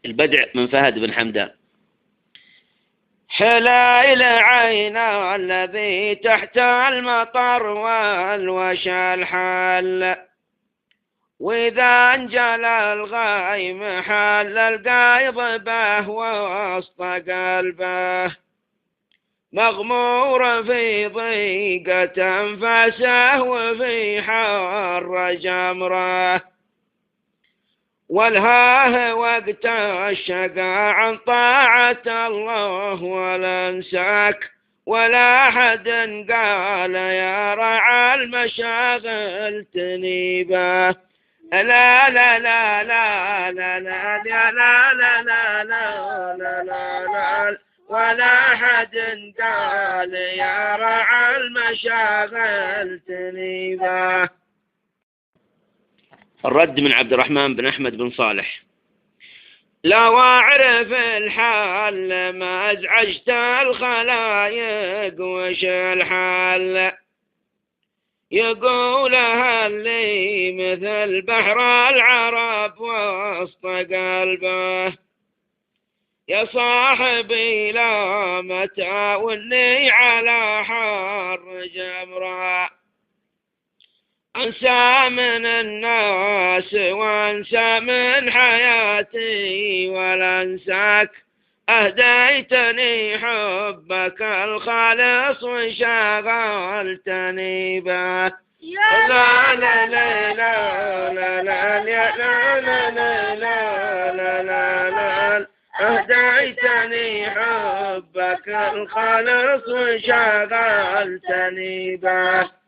البدع من فهد بن حمدان. حليل عينا الذي تحت المطر والوشى الحل، وإذا انجل الغيم حل القيض به وسط قلبه، مغمور في ضيقة أنفاسه وفي حر جمره، والهاه وقت الشقاء عن طاعة الله ولا انساك، ولا حد قال يا رعى المشاغل تنيبه. لا لا لا لا لا لا لا لا لا لا لا لا، ولا حد قال يا رعى المشاغل تنيبه. الرد من عبد الرحمن بن احمد بن صالح. لو أعرف الحال ما أزعجت الخلايق وش الحال، يقولها اللي مثل بحر العرب وسط قلبه، يا صاحبي لا متاولني على حر جمره، أنسى من الناس وأنسى من حياتي ولا أنساك، أهديتني حبك الخالص وشغلتني به. لا لا لا لا لا لا لا لا لا لا، أهديتني حبك الخالص وشغلتني به.